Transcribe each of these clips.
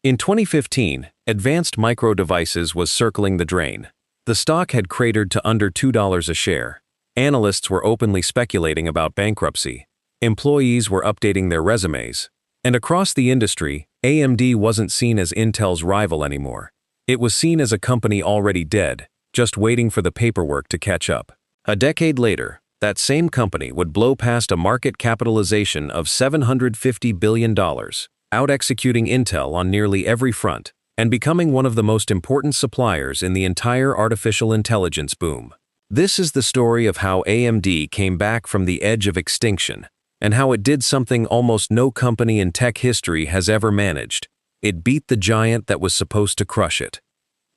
In 2015, Advanced Micro Devices was circling the drain. The stock had cratered to under $2 a share. Analysts were openly speculating about bankruptcy. Employees were updating their resumes. And across the industry, AMD wasn't seen as Intel's rival anymore. It was seen as a company already dead, just waiting for the paperwork to catch up. A decade later, that same company would blow past a market capitalization of $750 billion, out-executing Intel on nearly every front, and becoming one of the most important suppliers in the entire artificial intelligence boom. This is the story of how AMD came back from the edge of extinction, and how it did something almost no company in tech history has ever managed. It beat the giant that was supposed to crush it.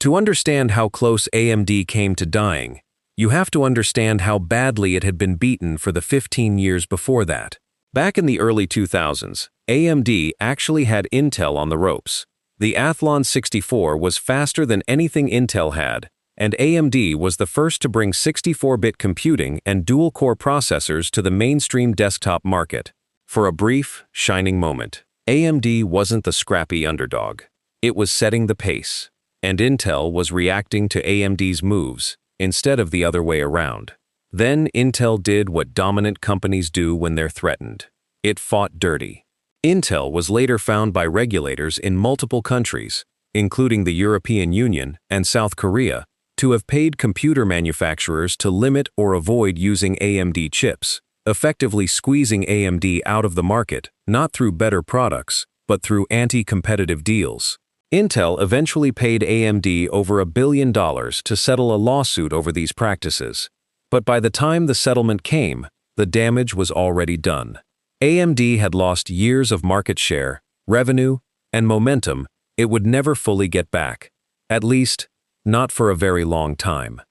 To understand how close AMD came to dying, you have to understand how badly it had been beaten for the 15 years before that. Back in the early 2000s, AMD actually had Intel on the ropes. The Athlon 64 was faster than anything Intel had, and AMD was the first to bring 64-bit computing and dual-core processors to the mainstream desktop market. For a brief, shining moment, AMD wasn't the scrappy underdog. It was setting the pace, and Intel was reacting to AMD's moves instead of the other way around. Then Intel did what dominant companies do when they're threatened. It fought dirty. Intel was later found by regulators in multiple countries, including the European Union and South Korea, to have paid computer manufacturers to limit or avoid using AMD chips, effectively squeezing AMD out of the market, not through better products, but through anti-competitive deals. Intel eventually paid AMD over $1 billion to settle a lawsuit over these practices. But by the time the settlement came, the damage was already done. AMD had lost years of market share, revenue, and momentum it would never fully get back. At least, not for a very long time.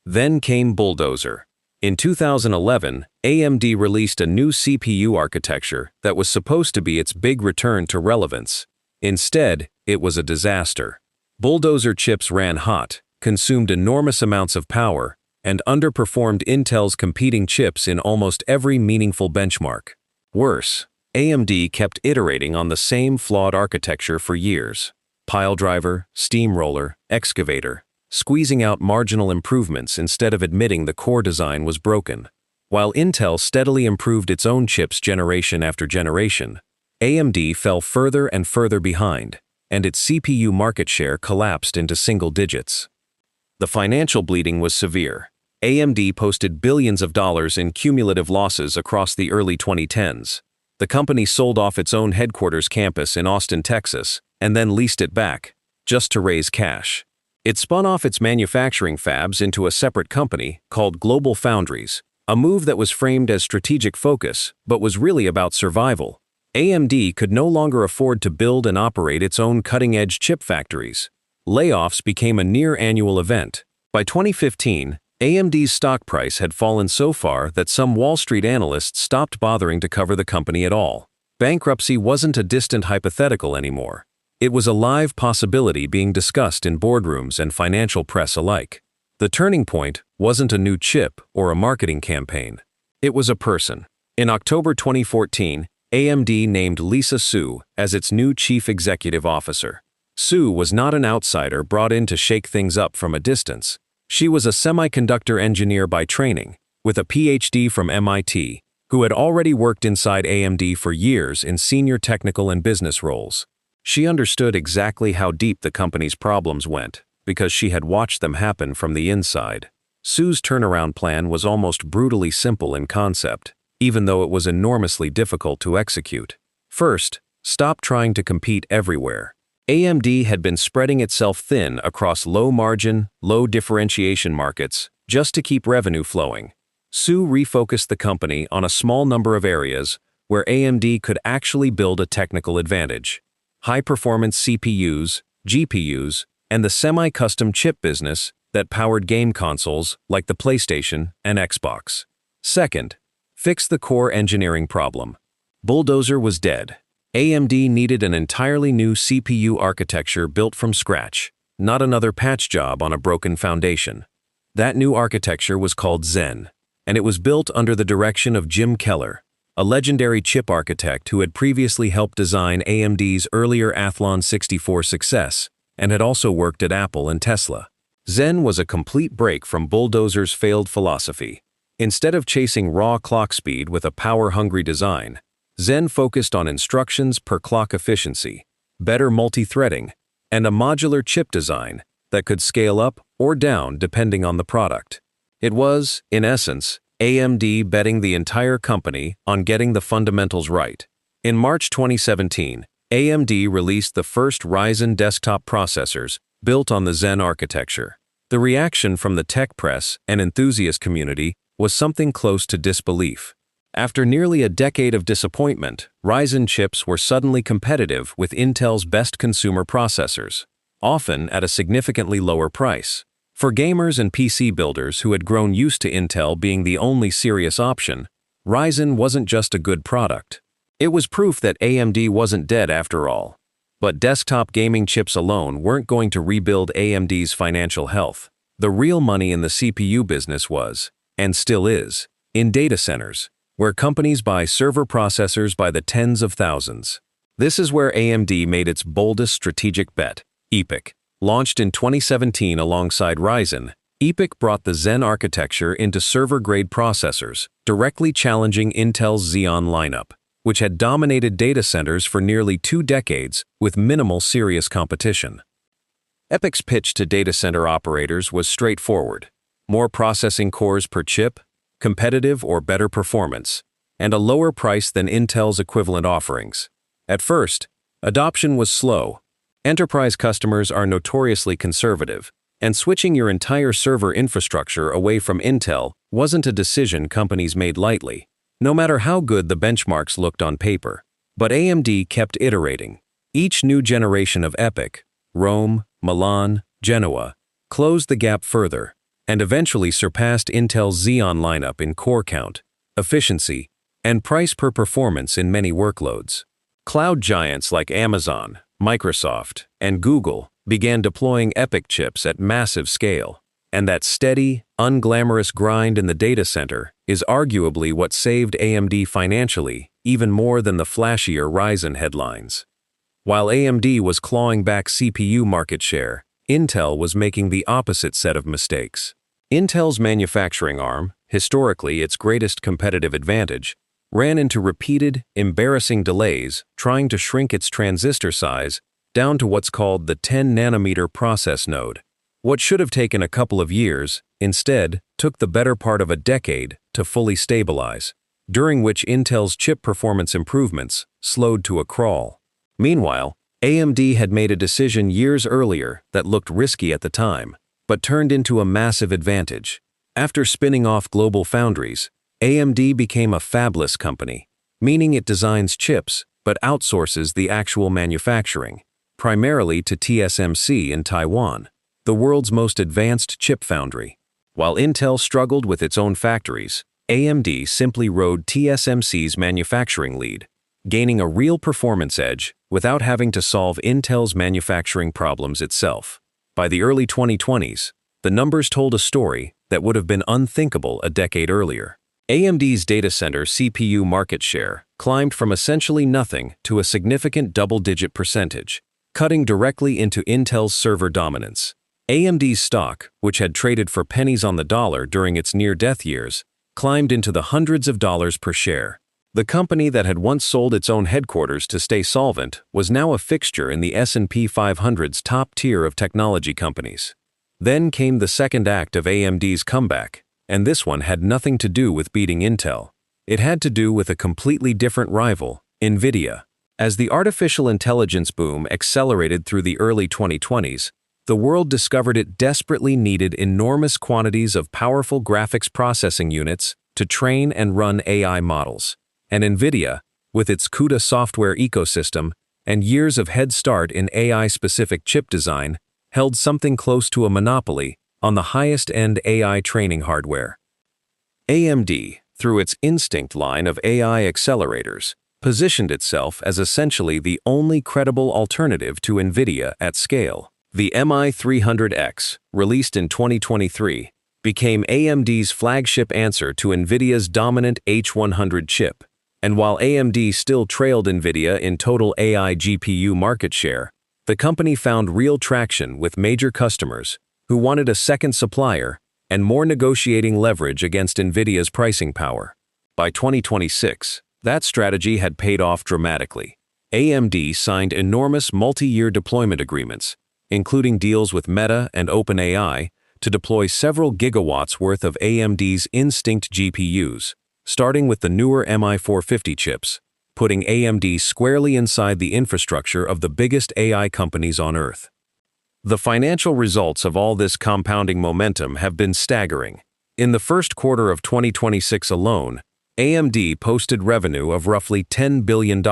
Then came Bulldozer. In 2011, AMD released a new CPU architecture that was supposed to be its big return to relevance. Instead, it was a disaster. Bulldozer chips ran hot, consumed enormous amounts of power, and underperformed Intel's competing chips in almost every meaningful benchmark. Worse, AMD kept iterating on the same flawed architecture for years. Piledriver, steamroller, excavator, squeezing out marginal improvements instead of admitting the core design was broken. While Intel steadily improved its own chips generation after generation, AMD fell further and further behind, and its CPU market share collapsed into single digits. The financial bleeding was severe. AMD posted billions of dollars in cumulative losses across the early 2010s. The company sold off its own headquarters campus in Austin, Texas, and then leased it back, just to raise cash. It spun off its manufacturing fabs into a separate company called Global Foundries, a move that was framed as strategic focus but was really about survival. AMD could no longer afford to build and operate its own cutting-edge chip factories. Layoffs became a near-annual event. By 2015, AMD's stock price had fallen so far that some Wall Street analysts stopped bothering to cover the company at all. Bankruptcy wasn't a distant hypothetical anymore. It was a live possibility being discussed in boardrooms and financial press alike. The turning point wasn't a new chip or a marketing campaign. It was a person. In October 2014, AMD named Lisa Su as its new chief executive officer. Su was not an outsider brought in to shake things up from a distance. She was a semiconductor engineer by training, with a PhD from MIT, who had already worked inside AMD for years in senior technical and business roles. She understood exactly how deep the company's problems went, because she had watched them happen from the inside. Su's turnaround plan was almost brutally simple in concept, even though it was enormously difficult to execute. First, stop trying to compete everywhere. AMD had been spreading itself thin across low-margin, low-differentiation markets just to keep revenue flowing. Su refocused the company on a small number of areas where AMD could actually build a technical advantage: high-performance CPUs, GPUs, and the semi-custom chip business that powered game consoles like the PlayStation and Xbox. Second, fix the core engineering problem. Bulldozer was dead. AMD needed an entirely new CPU architecture built from scratch, not another patch job on a broken foundation. That new architecture was called Zen, and it was built under the direction of Jim Keller, a legendary chip architect who had previously helped design AMD's earlier Athlon 64 success and had also worked at Apple and Tesla. Zen was a complete break from Bulldozer's failed philosophy. Instead of chasing raw clock speed with a power-hungry design, Zen focused on instructions per clock efficiency, better multi-threading, and a modular chip design that could scale up or down depending on the product. It was, in essence, AMD betting the entire company on getting the fundamentals right. In March 2017, AMD released the first Ryzen desktop processors built on the Zen architecture. The reaction from the tech press and enthusiast community was something close to disbelief. After nearly a decade of disappointment, Ryzen chips were suddenly competitive with Intel's best consumer processors, often at a significantly lower price. For gamers and PC builders who had grown used to Intel being the only serious option, Ryzen wasn't just a good product. It was proof that AMD wasn't dead after all. But desktop gaming chips alone weren't going to rebuild AMD's financial health. The real money in the CPU business was, and still is, in data centers, where companies buy server processors by the tens of thousands. This is where AMD made its boldest strategic bet, EPYC. Launched in 2017 alongside Ryzen, EPYC brought the Zen architecture into server-grade processors, directly challenging Intel's Xeon lineup, which had dominated data centers for nearly 2 decades with minimal serious competition. EPYC's pitch to data center operators was straightforward: more processing cores per chip, competitive or better performance, and a lower price than Intel's equivalent offerings. At first, adoption was slow. Enterprise customers are notoriously conservative, and switching your entire server infrastructure away from Intel wasn't a decision companies made lightly, no matter how good the benchmarks looked on paper. But AMD kept iterating. Each new generation of EPYC, Rome, Milan, Genoa, closed the gap further, and eventually surpassed Intel's Xeon lineup in core count, efficiency, and price per performance in many workloads. Cloud giants like Amazon, Microsoft, and Google began deploying EPYC chips at massive scale, and that steady, unglamorous grind in the data center is arguably what saved AMD financially even more than the flashier Ryzen headlines. While AMD was clawing back CPU market share, Intel was making the opposite set of mistakes. Intel's manufacturing arm, historically its greatest competitive advantage, ran into repeated, embarrassing delays trying to shrink its transistor size down to what's called the 10-nanometer process node. What should have taken a couple of years, instead, took the better part of a decade to fully stabilize, during which Intel's chip performance improvements slowed to a crawl. Meanwhile, AMD had made a decision years earlier that looked risky at the time, but turned into a massive advantage. After spinning off global foundries, AMD became a fabless company, meaning it designs chips but outsources the actual manufacturing, primarily to TSMC in Taiwan, the world's most advanced chip foundry. While Intel struggled with its own factories, AMD simply rode TSMC's manufacturing lead, gaining a real performance edge without having to solve Intel's manufacturing problems itself. By the early 2020s, the numbers told a story that would have been unthinkable a decade earlier. AMD's data center CPU market share climbed from essentially nothing to a significant double-digit percentage, cutting directly into Intel's server dominance. AMD's stock, which had traded for pennies on the dollar during its near-death years, climbed into the hundreds of dollars per share. The company that had once sold its own headquarters to stay solvent was now a fixture in the S&P 500's top tier of technology companies. Then came the second act of AMD's comeback, and this one had nothing to do with beating Intel. It had to do with a completely different rival, NVIDIA. As the artificial intelligence boom accelerated through the early 2020s, the world discovered it desperately needed enormous quantities of powerful graphics processing units to train and run AI models. And NVIDIA, with its CUDA software ecosystem and years of head start in AI-specific chip design, held something close to a monopoly on the highest-end AI training hardware. AMD, through its Instinct line of AI accelerators, positioned itself as essentially the only credible alternative to NVIDIA at scale. The MI300X, released in 2023, became AMD's flagship answer to NVIDIA's dominant H100 chip, And while AMD still trailed NVIDIA in total AI GPU market share, the company found real traction with major customers who wanted a second supplier and more negotiating leverage against NVIDIA's pricing power. By 2026, that strategy had paid off dramatically. AMD signed enormous multi-year deployment agreements, including deals with Meta and OpenAI, to deploy several gigawatts worth of AMD's Instinct GPUs, starting with the newer MI450 chips, putting AMD squarely inside the infrastructure of the biggest AI companies on Earth. The financial results of all this compounding momentum have been staggering. In the first quarter of 2026 alone, AMD posted revenue of roughly $10 billion,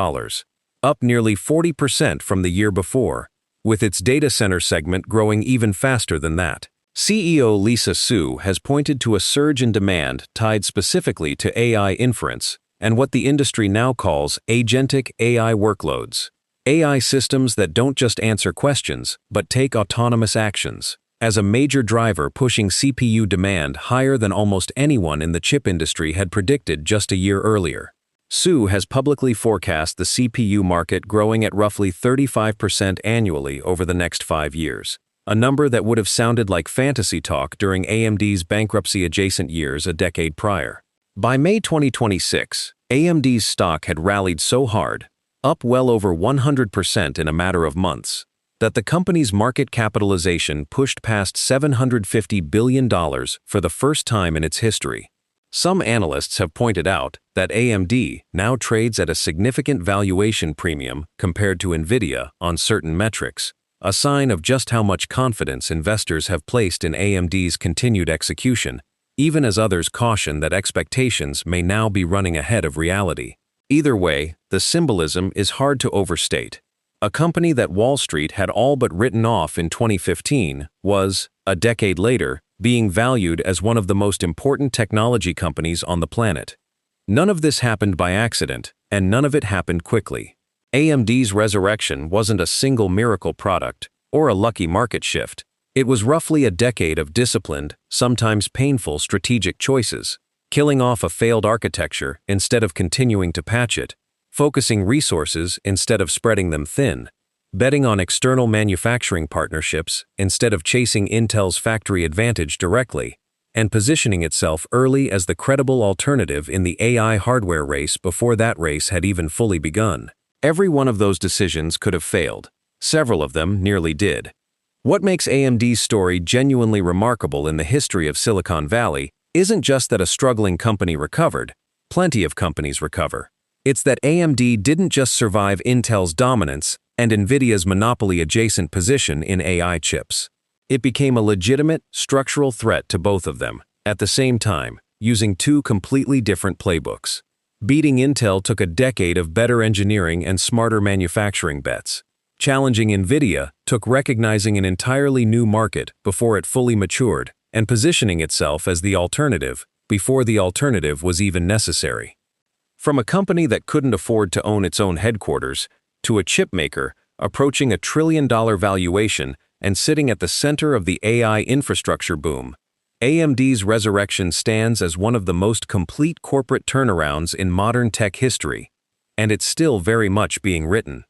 up nearly 40% from the year before, with its data center segment growing even faster than that. CEO Lisa Su has pointed to a surge in demand tied specifically to AI inference and what the industry now calls agentic AI workloads. AI systems that don't just answer questions, but take autonomous actions, as a major driver pushing CPU demand higher than almost anyone in the chip industry had predicted just a year earlier. Su has publicly forecast the CPU market growing at roughly 35% annually over the next 5 years, a number that would have sounded like fantasy talk during AMD's bankruptcy-adjacent years a decade prior. By May 2026, AMD's stock had rallied so hard, up well over 100% in a matter of months, that the company's market capitalization pushed past $750 billion for the first time in its history. Some analysts have pointed out that AMD now trades at a significant valuation premium compared to NVIDIA on certain metrics, a sign of just how much confidence investors have placed in AMD's continued execution, even as others caution that expectations may now be running ahead of reality. Either way, the symbolism is hard to overstate. A company that Wall Street had all but written off in 2015 was, a decade later, being valued as one of the most important technology companies on the planet. None of this happened by accident, and none of it happened quickly. AMD's resurrection wasn't a single miracle product or a lucky market shift. It was roughly a decade of disciplined, sometimes painful strategic choices, killing off a failed architecture instead of continuing to patch it, focusing resources instead of spreading them thin, betting on external manufacturing partnerships instead of chasing Intel's factory advantage directly, and positioning itself early as the credible alternative in the AI hardware race before that race had even fully begun. Every one of those decisions could have failed. Several of them nearly did. What makes AMD's story genuinely remarkable in the history of Silicon Valley isn't just that a struggling company recovered. Plenty of companies recover. It's that AMD didn't just survive Intel's dominance and NVIDIA's monopoly-adjacent position in AI chips. It became a legitimate, structural threat to both of them, at the same time, using two completely different playbooks. Beating Intel took a decade of better engineering and smarter manufacturing bets. Challenging NVIDIA took recognizing an entirely new market before it fully matured and positioning itself as the alternative before the alternative was even necessary. From a company that couldn't afford to own its own headquarters, to a chipmaker approaching $1 trillion valuation and sitting at the center of the AI infrastructure boom, AMD's resurrection stands as one of the most complete corporate turnarounds in modern tech history, and it's still very much being written.